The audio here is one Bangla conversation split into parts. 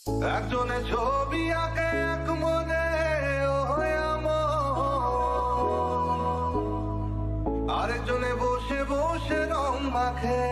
একজনে ছবি আঁকে এক মনে আরেকজনে বসে বসে রং মাখে।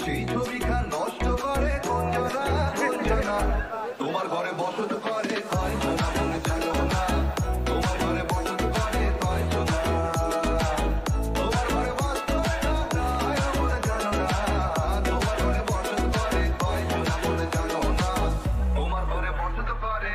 সেই ছবিখান নষ্ট করে কোনজনা কোনজনা, তোমার ঘরে বসত করে কয়জনা মনে জানো না, তোমার ঘরে বসত করে কয়জনা, তোমার ঘরে বসত মনে জানো না, তোমার ঘরে বসত করে কয়জনা মনে জানো না, তোমার ঘরে বসত করে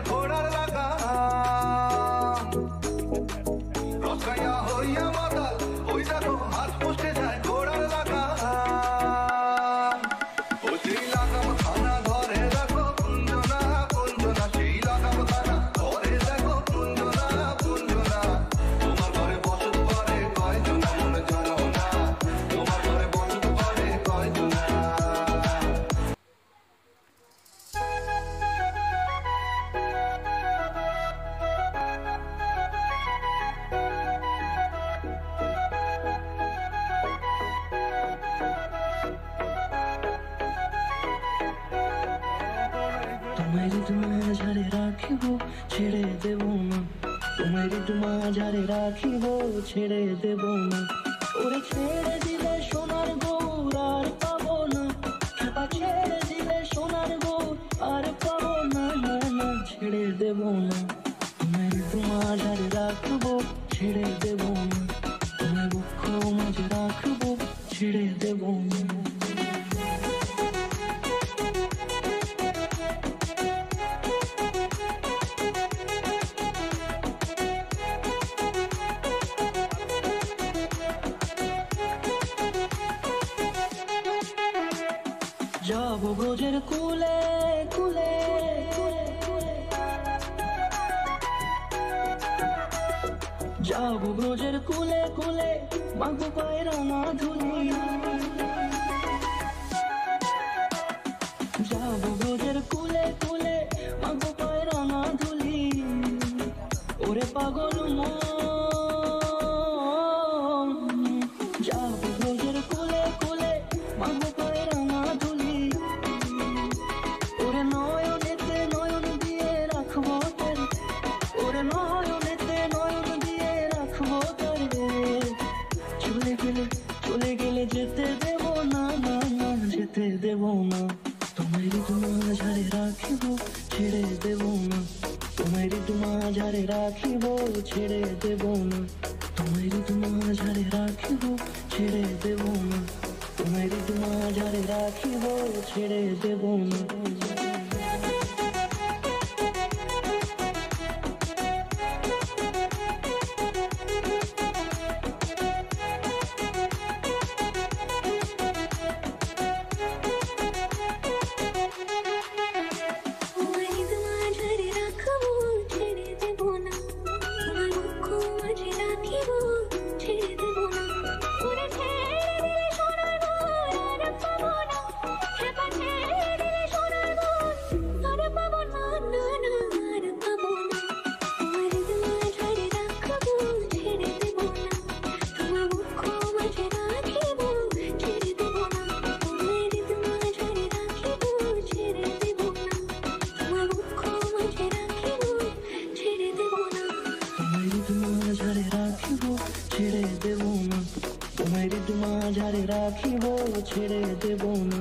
ঘোড়ার লাগা রসাইয়া হইয়া মাতাল, ওই দেখো হাত পুষতে যায় ঘোড়ার লাগা, ও সেই লাগাম খানা ধরে দেখো কুঞ্জনা কুঞ্জনা, সেই লাগাম খানা ধরে দেখো কুঞ্জনা কুঞ্জনা, তোমার ঘরে বসত করে কয়জনা মনে জানো না, তোমার ঘরে বসত করে কয়জনা। তোমারি মাঝারে রাখিব ছেড়ে দেব না, তোমারি মাঝারে রাখিব ছেড়ে দেব না, ওরে ছেড়ে দিলে সোনার গৌর আর পাবো না, খেপা ছেড়ে দিলে সোনার গৌর আর পাবো না, না না ছেড়ে দেব না, তোমারি মাঝারে রাখবো ছেড়ে দেব না, তোমার বুক মাঝে রাখবো ছেড়ে দেব না। যাবো ব্রজের কুলে কুলে, যাবো ব্রজের কুলে কুলে, মাগো পায়ের ধুলি, যাবো ব্রজের কুলে কুলে, মাগো পায়ের ধুলি, ওরে পাগল মন, যাবো ব্রজের কুলে কুলে, মাগো পায়ের ধুলি, ওরে নয়নেতে নয়ন দিয়ে রাখবো তারে, ওরে নয়নেতে নয়ন দিয়ে রাখবো তারে, চলে গেলে যেতে দেব না, না না যেতে দেব না, তোমারি মাঝারে রাখিব ছেড়ে দেব না, তোমারি মাঝারে রাখিব ছেড়ে দেব না, তোমারি মাঝারে রাখিব ছেড়ে দেব না, তোমারি মাঝারে রাখিব ছেড়ে দেব না। ছেড়ে দেব না, ওরে ছেড়ে দিলে সোনার গৌর আর পাবো রাখিব ছেড়ে দেব না।